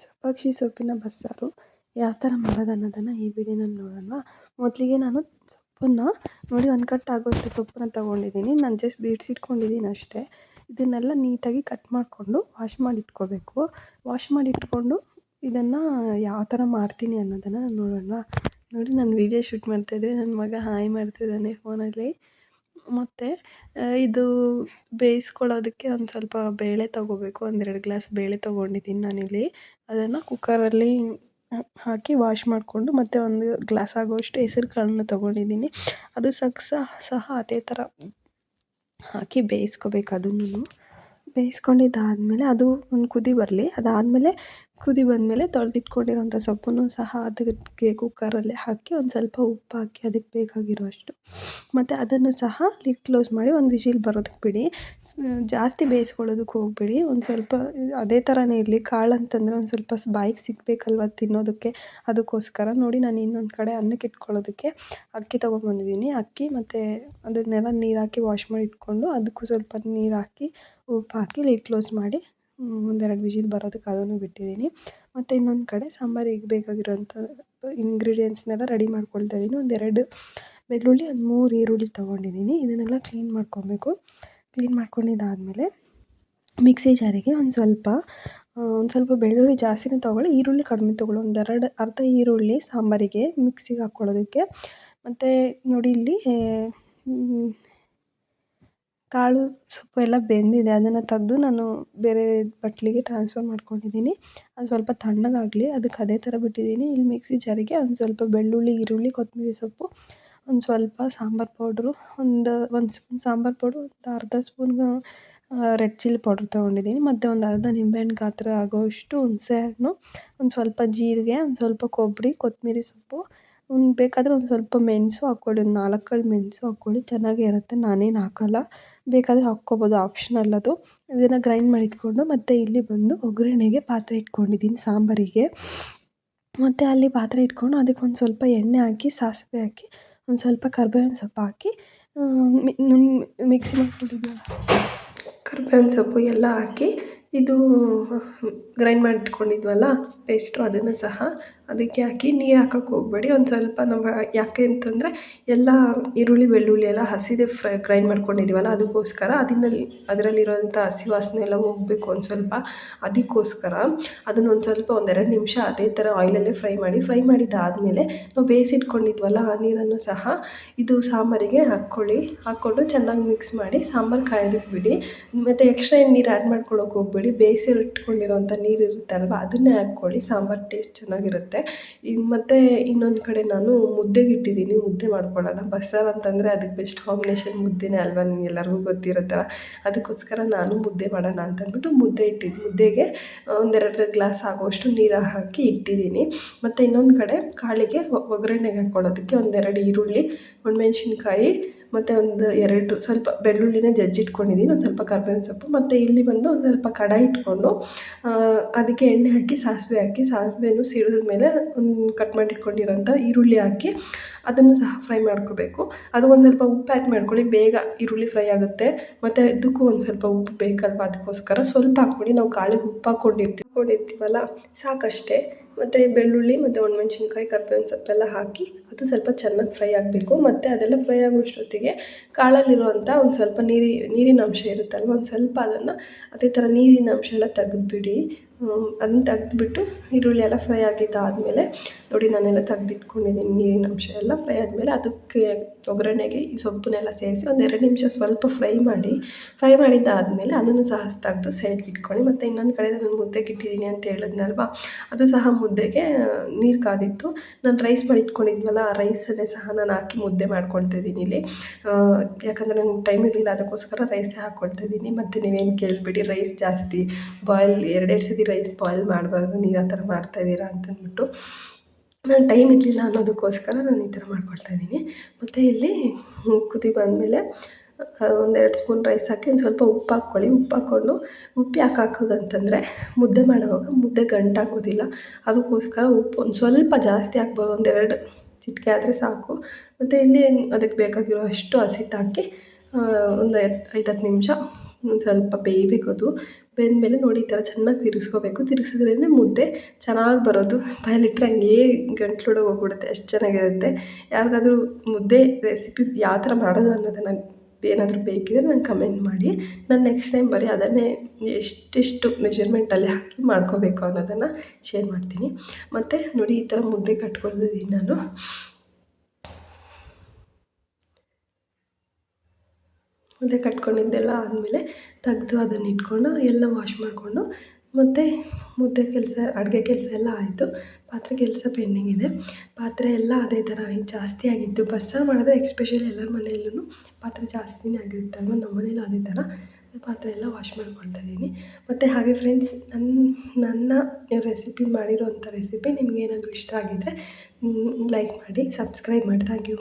ಸಬ್ಬಕ್ಕಿ ಸೊಪ್ಪಿನ ಬಸ್ಸಾರು ಯಾವ ಥರ ಮಾಡೋದು ಅನ್ನೋದನ್ನು ಈ ವಿಡಿಯೋನಲ್ಲಿ ನೋಡೋಣ. ಮೊದಲಿಗೆ ನಾನು ಸೊಪ್ಪನ್ನು ನೋಡಿ ಒಂದು ಕಟ್ ಆಗೋಷ್ಟು ಸೊಪ್ಪನ್ನು ತೊಗೊಂಡಿದ್ದೀನಿ. ನಾನು ಜಸ್ಟ್ ಬಿಡಿಸಿಟ್ಕೊಂಡಿದ್ದೀನಿ ಅಷ್ಟೇ. ಇದನ್ನೆಲ್ಲ ನೀಟಾಗಿ ಕಟ್ ಮಾಡಿಕೊಂಡು ವಾಶ್ ಮಾಡಿ ಇಟ್ಕೋಬೇಕು. ವಾಶ್ ಮಾಡಿ ಇಟ್ಕೊಂಡು ಇದನ್ನು ಯಾವ ಥರ ಮಾಡ್ತೀನಿ ಅನ್ನೋದನ್ನು ನೋಡೋಣ. ನೋಡಿ ನಾನು ವೀಡಿಯೋ ಶೂಟ್ ಮಾಡ್ತಾಯಿದ್ದೆ, ನನ್ನ ಮಗ ಹಾಯ್ ಮಾಡ್ತಿದ್ದಾನೆ ಫೋನಲ್ಲಿ. ಮತ್ತು ಇದು ಬೇಯಿಸ್ಕೊಳ್ಳೋದಕ್ಕೆ ಒಂದು ಸ್ವಲ್ಪ ಬೇಳೆ ತೊಗೋಬೇಕು. 1-2 ಗ್ಲಾಸ್ ಬೇಳೆ ತೊಗೊಂಡಿದ್ದೀನಿ ನಾನಿಲ್ಲಿ. ಅದನ್ನು ಕುಕ್ಕರಲ್ಲಿ ಹಾಕಿ ವಾಶ್ ಮಾಡಿಕೊಂಡು ಮತ್ತು 1 ಗ್ಲಾಸ್ ಆಗುವಷ್ಟು ಹೆಸರು ಕಾಳನ್ನ ತೊಗೊಂಡಿದ್ದೀನಿ. ಅದು ಸಹ ಅದೇ ಥರ ಹಾಕಿ ಬೇಯಿಸ್ಕೋಬೇಕು. ಅದನ್ನು ಬೇಯಿಸ್ಕೊಂಡಿದ್ದಾದಮೇಲೆ ಅದು ಒಂದು ಕುದಿ ಬರಲಿ. ಅದಾದಮೇಲೆ ಕುದಿ ಬಂದಮೇಲೆ ತೊಳೆದಿಟ್ಕೊಂಡಿರೋಂಥ ಸೊಪ್ಪನ್ನು ಸಹ ಅದಕ್ಕೆ ಕುಕ್ಕರಲ್ಲೇ ಹಾಕಿ ಒಂದು ಸ್ವಲ್ಪ ಉಪ್ಪು ಹಾಕಿ ಅದಕ್ಕೆ ಬೇಕಾಗಿರೋಷ್ಟು ಮತ್ತು ಅದನ್ನು ಸಹ ಲಿಡ್ ಕ್ಲೋಸ್ ಮಾಡಿ ಒಂದು ವಿಶಿಲ್ ಬರೋದಕ್ಕೆ ಬಿಡಿ. ಜಾಸ್ತಿ ಬೇಯಿಸ್ಕೊಳ್ಳೋದಕ್ಕೆ ಹೋಗಬೇಡಿ. ಒಂದು ಸ್ವಲ್ಪ ಅದೇ ಥರನೇ ಇರಲಿ. ಕಾಳು ಅಂತಂದರೆ ಒಂದು ಸ್ವಲ್ಪ ಬಾಯಿಗೆ ಸಿಗಬೇಕಲ್ವ ತಿನ್ನೋದಕ್ಕೆ. ಅದಕ್ಕೋಸ್ಕರ ನೋಡಿ ನಾನು ಇನ್ನೊಂದು ಕಡೆ ಅನ್ನಕ್ಕೆ ಇಟ್ಕೊಳ್ಳೋದಕ್ಕೆ ಅಕ್ಕಿ ತೊಗೊಂಬಂದಿದ್ದೀನಿ. ಅಕ್ಕಿ ಮತ್ತು ಅದನ್ನೆಲ್ಲ ನೀರು ಹಾಕಿ ವಾಶ್ ಮಾಡಿ ಇಟ್ಕೊಂಡು ಅದಕ್ಕೂ ಸ್ವಲ್ಪ ನೀರು ಹಾಕಿ ಉಪ್ಪು ಹಾಕಿ ಲಿಡ್ ಕ್ಲೋಸ್ ಮಾಡಿ 1-2 ವಿಶಿಲ್ ಬರೋದಕ್ಕೆ ಅದನ್ನು ಬಿಟ್ಟಿದ್ದೀನಿ. ಮತ್ತು ಇನ್ನೊಂದು ಕಡೆ ಸಾಂಬಾರಿಗೆ ಬೇಕಾಗಿರೋಂಥ ಇಂಗ್ರೀಡಿಯೆಂಟ್ಸ್ನೆಲ್ಲ ರೆಡಿ ಮಾಡ್ಕೊಳ್ತಾ ಇದ್ದೀನಿ. 1-2 ಬೆಳ್ಳುಳ್ಳಿ, 1-3 ಈರುಳ್ಳಿ ತೊಗೊಂಡಿದ್ದೀನಿ. ಇದನ್ನೆಲ್ಲ ಕ್ಲೀನ್ ಮಾಡ್ಕೊಬೇಕು. ಕ್ಲೀನ್ ಮಾಡ್ಕೊಂಡಿದ್ದಾದಮೇಲೆ ಮಿಕ್ಸಿ ಜಾರಿಗೆ ಒಂದು ಸ್ವಲ್ಪ ಬೆಳ್ಳುಳ್ಳಿ ಜಾಸ್ತಿನೇ ತೊಗೊಳ್ಳಿ, ಈರುಳ್ಳಿ ಕಡಿಮೆ ತೊಗೊಳ್ಳಿ. ಅರ್ಧ ಈರುಳ್ಳಿ ಸಾಂಬಾರಿಗೆ ಮಿಕ್ಸಿಗೆ ಹಾಕ್ಕೊಳ್ಳೋದಕ್ಕೆ. ಮತ್ತು ನೋಡಿ ಇಲ್ಲಿ ಕಾಳು ಸೊಪ್ಪು ಎಲ್ಲ ಬೆಂದಿದೆ. ಅದನ್ನು ತೆಗ್ದು ನಾನು ಬೇರೆ ಬಟ್ಲಿಗೆ ಟ್ರಾನ್ಸ್ಫರ್ ಮಾಡ್ಕೊಂಡಿದ್ದೀನಿ. ಅದು ಸ್ವಲ್ಪ ತಣ್ಣಗಾಗಲಿ, ಅದಕ್ಕೆ ಅದೇ ಥರ ಬಿಟ್ಟಿದ್ದೀನಿ. ಇಲ್ಲಿ ಮಿಕ್ಸಿ ಜಾರಿಗೆ ಒಂದು ಸ್ವಲ್ಪ ಬೆಳ್ಳುಳ್ಳಿ, ಈರುಳ್ಳಿ, ಕೊತ್ತಂಬರಿ ಸೊಪ್ಪು, ಒಂದು ಸ್ವಲ್ಪ ಸಾಂಬಾರು ಪೌಡ್ರು, ಒಂದು ಸ್ಪೂನ್ ಸಾಂಬಾರು ಪೌಡ್ರು, ಒಂದು ಅರ್ಧ ಸ್ಪೂನ್ ರೆಡ್ ಚಿಲ್ಲಿ ಪೌಡ್ರ್ ತೊಗೊಂಡಿದ್ದೀನಿ. ಮತ್ತು ಒಂದು ಅರ್ಧ ನಿಂಬೆಹಣ್ಣು ಗಾತ್ರ ಆಗೋವಷ್ಟು ಹುಣಸೆ ಹಣ್ಣು, ಒಂದು ಸ್ವಲ್ಪ ಜೀರಿಗೆ, ಒಂದು ಸ್ವಲ್ಪ ಕೊಬ್ಬರಿ, ಕೊತ್ತಂಬರಿ ಸೊಪ್ಪು, ಬೇಕಾದರೆ ಒಂದು ಸ್ವಲ್ಪ ಮೆಣಸು ಹಾಕ್ಕೊಳ್ಳಿ. ಒಂದು 4 ಕಾಳು ಮೆಣಸು ಹಾಕ್ಕೊಳ್ಳಿ, ಚೆನ್ನಾಗೇ ಇರುತ್ತೆ. ನಾನೇನು ಹಾಕೋಲ್ಲ, ಬೇಕಾದರೆ ಹಾಕ್ಕೋಬೋದು, ಆಪ್ಷನಲ್ ಅದು. ಇದನ್ನು ಗ್ರೈಂಡ್ ಮಾಡಿ ಇಟ್ಕೊಂಡು ಮತ್ತು ಇಲ್ಲಿ ಬಂದು ಒಗ್ಗರಣೆಗೆ ಪಾತ್ರೆ ಇಟ್ಕೊಂಡಿದ್ದೀನಿ ಸಾಂಬಾರಿಗೆ. ಮತ್ತು ಅಲ್ಲಿ ಪಾತ್ರೆ ಇಟ್ಕೊಂಡು ಅದಕ್ಕೆ ಒಂದು ಸ್ವಲ್ಪ ಎಣ್ಣೆ ಹಾಕಿ, ಸಾಸಿವೆ ಹಾಕಿ, ಒಂದು ಸ್ವಲ್ಪ ಕರ್ಬೇವಿನ ಸೊಪ್ಪು ಹಾಕಿ ಮಿಕ್ಸಿ ಮಾಡ್ಕೊಂಡಿದ್ದೆ ಕರ್ಬೇವಿನ ಸೊಪ್ಪು ಎಲ್ಲ ಹಾಕಿ ಇದು ಗ್ರೈಂಡ್ ಮಾಡಿ ಇಟ್ಕೊಂಡಿದ್ವಲ್ಲ ಪೇಸ್ಟು, ಅದನ್ನು ಸಹ ಅದಕ್ಕೆ ಹಾಕಿ ನೀರು ಹಾಕೋಕ್ಕೆ ಹೋಗಬೇಡಿ. ಒಂದು ಸ್ವಲ್ಪ ನಾವು ಯಾಕೆ ಅಂತಂದರೆ ಎಲ್ಲ ಈರುಳ್ಳಿ, ಬೆಳ್ಳುಳ್ಳಿ ಎಲ್ಲ ಹಸಿದೇ ಗ್ರೈಂಡ್ ಮಾಡ್ಕೊಂಡಿದ್ದೀವಲ್ಲ, ಅದಕ್ಕೋಸ್ಕರ ಅದರಲ್ಲಿರೋಂಥ ಹಸಿ ವಾಸನೆ ಎಲ್ಲ ಹೋಗಬೇಕು ಒಂದು ಸ್ವಲ್ಪ. ಅದಕ್ಕೋಸ್ಕರ ಅದನ್ನು ಒಂದು ಸ್ವಲ್ಪ 1-2 ನಿಮಿಷ ಅದೇ ಥರ ಆಯಿಲಲ್ಲೇ ಫ್ರೈ ಮಾಡಿದ್ದಾದಮೇಲೆ ನಾವು ಬೇಯಿಸಿಟ್ಕೊಂಡಿದ್ವಲ್ಲ ಆ ನೀರನ್ನು ಸಹ ಇದು ಸಾಂಬಾರಿಗೆ ಹಾಕ್ಕೊಂಡು ಚೆನ್ನಾಗಿ ಮಿಕ್ಸ್ ಮಾಡಿ ಸಾಂಬಾರು ಕಾಯೋದಕ್ಕೆ ಬಿಡಿ. ಮತ್ತು ಎಕ್ಸ್ಟ್ರಾ ಏನು ನೀರು ಆ್ಯಡ್ ಮಾಡ್ಕೊಳ್ಳೋಕೆ ಹೋಗಬೇಡಿ. ಬೇಯಿಸಿಟ್ಕೊಂಡಿರೋಂಥ ನೀರು ಇರುತ್ತಲ್ವ ಅದನ್ನೇ ಹಾಕ್ಕೊಳ್ಳಿ, ಸಾಂಬಾರು ಟೇಸ್ಟ್ ಚೆನ್ನಾಗಿರುತ್ತೆ. ಮತ್ತು ಇನ್ನೊಂದು ಕಡೆ ನಾನು ಮುದ್ದೆಗೆ ಇಟ್ಟಿದ್ದೀನಿ. ಮುದ್ದೆ ಮಾಡ್ಕೊಳ್ಳೋಣ. ಬಸ್ಸಾರು ಅಂತಂದರೆ ಅದಕ್ಕೆ ಬೆಸ್ಟ್ ಕಾಂಬಿನೇಷನ್ ಮುದ್ದೆನೇ ಅಲ್ವಾ, ನಿಮ್ಗೆಲ್ಲರಿಗೂ ಗೊತ್ತಿರುತ್ತಲ್ಲ. ಅದಕ್ಕೋಸ್ಕರ ನಾನು ಮುದ್ದೆ ಮಾಡೋಣ ಅಂತಂದ್ಬಿಟ್ಟು ಮುದ್ದೆ ಇಟ್ಟಿದ್ದು. ಮುದ್ದೆಗೆ 1-2 ಗ್ಲಾಸ್ ಆಗುವಷ್ಟು ನೀರು ಹಾಕಿ ಇಟ್ಟಿದ್ದೀನಿ. ಮತ್ತು ಇನ್ನೊಂದು ಕಡೆ ಕಾಳಿಗೆ ಒಗ್ಗರಣೆಗೆ ಹಾಕ್ಕೊಳ್ಳೋದಕ್ಕೆ 1-2 ಈರುಳ್ಳಿ, ಒಣಮೆಣ್ಸಿನ್ಕಾಯಿ ಮತ್ತು 1-2 ಸ್ವಲ್ಪ ಬೆಳ್ಳುಳ್ಳಿನ ಜಜ್ಜಿಟ್ಕೊಂಡಿದ್ದೀನಿ, ಒಂದು ಸ್ವಲ್ಪ ಕರ್ಬೇವಿನ ಸೊಪ್ಪು. ಮತ್ತು ಇಲ್ಲಿ ಬಂದು ಒಂದು ಸ್ವಲ್ಪ ಕಡಾಯಿ ಇಟ್ಕೊಂಡು ಅದಕ್ಕೆ ಎಣ್ಣೆ ಹಾಕಿ ಸಾಸಿವೆನೂ ಸಿಡಿದ ಮೇಲೆ ಕಟ್ ಮಾಡಿ ಇಟ್ಕೊಂಡಿರೋಂಥ ಈರುಳ್ಳಿ ಹಾಕಿ ಅದನ್ನು ಸಹ ಫ್ರೈ ಮಾಡ್ಕೋಬೇಕು. ಅದು ಒಂದು ಸ್ವಲ್ಪ ಉಪ್ಪು ಆ್ಯಡ್ ಮಾಡ್ಕೊಳ್ಳಿ, ಬೇಗ ಈರುಳ್ಳಿ ಫ್ರೈ ಆಗುತ್ತೆ. ಮತ್ತು ಇದಕ್ಕೂ ಒಂದು ಸ್ವಲ್ಪ ಉಪ್ಪು ಬೇಕಲ್ವ, ಅದಕ್ಕೋಸ್ಕರ ಸ್ವಲ್ಪ ಹಾಕ್ಕೊಳ್ಳಿ. ನಾವು ಕಾಳಿಗೆ ಉಪ್ಪು ಹಾಕ್ಕೊಂಡಿರ್ತೀವಲ್ಲ ಸಾಕಷ್ಟೇ. ಮತ್ತು ಬೆಳ್ಳುಳ್ಳಿ ಮತ್ತು ಒಣಮೆಣ್ಸಿನ್ಕಾಯಿ, ಕರ್ಬೇವಿನ ಸೊಪ್ಪೆಲ್ಲ ಹಾಕಿ ಅದು ಸ್ವಲ್ಪ ಚೆನ್ನಾಗಿ ಫ್ರೈ ಆಗಬೇಕು. ಮತ್ತು ಅದೆಲ್ಲ ಫ್ರೈ ಆಗುವಷ್ಟೊತ್ತಿಗೆ ಕಾಳಲ್ಲಿರುವಂಥ ಒಂದು ಸ್ವಲ್ಪ ನೀರಿನ ಅಂಶ ಇರುತ್ತಲ್ವ, ಒಂದು ಸ್ವಲ್ಪ ಅದನ್ನು ಅದೇ ಥರ ನೀರಿನ ಅಂಶ ಎಲ್ಲ ತೆಗೆದ್ಬಿಡಿ. ಅದನ್ನ ತೆಗೆದ್ಬಿಟ್ಟು ಈರುಳ್ಳಿ ಎಲ್ಲ ಫ್ರೈ ಆಗಿದ್ದಾದಮೇಲೆ ನೋಡಿ ನಾನೆಲ್ಲ ತೆಗ್ದಿಟ್ಕೊಂಡಿದ್ದೀನಿ. ನೀರಿನ ಅಂಶ ಎಲ್ಲ ಫ್ರೈ ಆದಮೇಲೆ ಅದಕ್ಕೆ ಒಗ್ಗರಣೆಗೆ ಈ ಸೊಪ್ಪನ್ನೆಲ್ಲ ಸೇರಿಸಿ 1-2 ನಿಮಿಷ ಸ್ವಲ್ಪ ಫ್ರೈ ಮಾಡಿದ್ದಾದಮೇಲೆ ಅದನ್ನು ಸಹ ತೆಗೆದು ಸೈಡ್ಗೆ ಇಟ್ಕೊಳ್ಳಿ. ಮತ್ತು ಇನ್ನೊಂದು ಕಡೆ ನಾನು ಮುದ್ದೆಗೆ ಇಟ್ಟಿದ್ದೀನಿ ಅಂತ ಹೇಳಿದ್ನಲ್ವ, ಅದು ಸಹ ಮುದ್ದೆಗೆ ನೀರು ಕಾದಿತ್ತು. ನಾನು ರೈಸ್ ಮಾಡಿ ಇಟ್ಕೊಂಡಿದ್ವಲ್ಲ, ಆ ರೈಸನ್ನೇ ಸಹ ನಾನು ಹಾಕಿ ಮುದ್ದೆ ಮಾಡ್ಕೊಳ್ತಾಯಿದ್ದೀನಿ ಇಲ್ಲಿ. ಯಾಕಂದರೆ ನನಗೆ ಟೈಮ್ ಇರಲಿಲ್ಲ, ಅದಕ್ಕೋಸ್ಕರ ರೈಸೇ ಹಾಕ್ಕೊಳ್ತಾಯಿದ್ದೀನಿ. ಮತ್ತು ನೀವೇನು ಕೇಳಬೇಡಿ, ರೈಸ್ ಜಾಸ್ತಿ ಬಾಯ್ಲ್ 2 ಸತಿ ರೈಸ್ ಬಾಯ್ಲ್ ಮಾಡಬಾರ್ದು, ನೀವು ಆ ಥರ ಮಾಡ್ತಾಯಿದ್ದೀರಾ ಅಂತಂದ್ಬಿಟ್ಟು. ನನಗೆ ಟೈಮ್ ಇರಲಿಲ್ಲ ಅನ್ನೋದಕ್ಕೋಸ್ಕರ ನಾನು ಈ ಥರ ಮಾಡ್ಕೊಳ್ತಾಯಿದ್ದೀನಿ. ಮತ್ತು ಇಲ್ಲಿ ಕುದಿ ಬಂದಮೇಲೆ 1-2 ಸ್ಪೂನ್ ರೈಸ್ ಹಾಕಿ ಒಂದು ಸ್ವಲ್ಪ ಉಪ್ಪು ಹಾಕ್ಕೊಳ್ಳಿ. ಉಪ್ಪು ಹಾಕ್ಕೊಂಡು ಉಪ್ಪು ಯಾಕೆ ಹಾಕೋದು ಅಂತಂದರೆ ಮುದ್ದೆ ಮಾಡೋವಾಗ ಮುದ್ದೆ ಗಂಟಾಗೋದಿಲ್ಲ, ಅದಕ್ಕೋಸ್ಕರ ಉಪ್ಪು ಒಂದು ಸ್ವಲ್ಪ ಜಾಸ್ತಿ ಹಾಕ್ಬೋದು, 1-2 ಚಿಟಿಕೆ ಆದರೆ ಸಾಕು. ಮತ್ತು ಇಲ್ಲಿ ಅದಕ್ಕೆ ಬೇಕಾಗಿರೋ ಅಷ್ಟು ಹಸಿಟ್ಟು ಹಾಕಿ ಒಂದು 5-10 ನಿಮಿಷ ಸ್ವಲ್ಪ ಬೇಯಬೇಕು ಅದು. ಬೆಂದಮೇಲೆ ನೋಡಿ ಈ ಥರ ಚೆನ್ನಾಗಿ ತಿರುಗಿಸ್ಕೋಬೇಕು. ತಿರುಗಿಸಿದ್ರೇ ಮುದ್ದೆ ಚೆನ್ನಾಗಿ ಬರೋದು. ಬಾಯಲ್ಲಿಟ್ರೆ ಹಂಗೇ ಗಂಟ್ಲೊಳಗೆ ಹೋಗ್ಬಿಡುತ್ತೆ, ಅಷ್ಟು ಚೆನ್ನಾಗಿರುತ್ತೆ. ಯಾರಿಗಾದ್ರೂ ಮುದ್ದೆ ರೆಸಿಪಿ ಯಾವ ಥರ ಮಾಡೋದು ಅನ್ನೋದನ್ನು ಏನಾದರೂ ಬೇಕಿದ್ರೆ ನಂಗೆ ಕಮೆಂಟ್ ಮಾಡಿ. ನಾನು ನೆಕ್ಸ್ಟ್ ಟೈಮ್ ಬರೀ ಅದನ್ನೇ ಎಷ್ಟೆಷ್ಟು ಮೆಷರ್ಮೆಂಟಲ್ಲಿ ಹಾಕಿ ಮಾಡ್ಕೋಬೇಕು ಅನ್ನೋದನ್ನು ಶೇರ್ ಮಾಡ್ತೀನಿ. ಮತ್ತು ನೋಡಿ ಈ ಥರ ಮುದ್ದೆ ಕಟ್ಕೊಂಡಿದ್ದೀನಿ ನಾನು. ಮುದ್ದೆ ಕಟ್ಕೊಂಡಿದ್ದೆಲ್ಲ ಆದಮೇಲೆ ತೆಗ್ದು ಅದನ್ನ ಇಟ್ಕೊಂಡು ಎಲ್ಲ ವಾಶ್ ಮಾಡಿಕೊಂಡು ಮತ್ತು ಮುದ್ದೆ ಕೆಲಸ ಅಡುಗೆ ಕೆಲಸ ಎಲ್ಲ ಆಯಿತು. ಪಾತ್ರೆ ಕೆಲಸ ಪೆಂಡಿಂಗ್ ಇದೆ. ಪಾತ್ರೆ ಎಲ್ಲ ಅದೇ ಥರ ಜಾಸ್ತಿ ಆಗಿತ್ತು. ಬಸ್ಸಾರು ಮಾಡಿದ್ರೆ ಎಸ್ಪೆಷಲಿ ಎಲ್ಲರ ಮನೆಯಲ್ಲೂ ಪಾತ್ರೆ ಜಾಸ್ತಿನೇ ಆಗಿರುತ್ತಲ್ವ, ನಮ್ಮ ಮನೇಲೂ ಅದೇ ಥರ ಪಾತ್ರೆ ಎಲ್ಲ ವಾಶ್ ಮಾಡ್ಕೊಳ್ತಾ ಇದ್ದೀನಿ. ಮತ್ತು ಹಾಗೆ ಫ್ರೆಂಡ್ಸ್, ನನ್ನ ರೆಸಿಪಿ ಮಾಡಿರೋಂಥ ರೆಸಿಪಿ ನಿಮ್ಗೆ ಏನಾದರೂ ಇಷ್ಟ ಆಗಿದ್ದರೆ ಲೈಕ್ ಮಾಡಿ, ಸಬ್ಸ್ಕ್ರೈಬ್ ಮಾಡಿ. Thank you.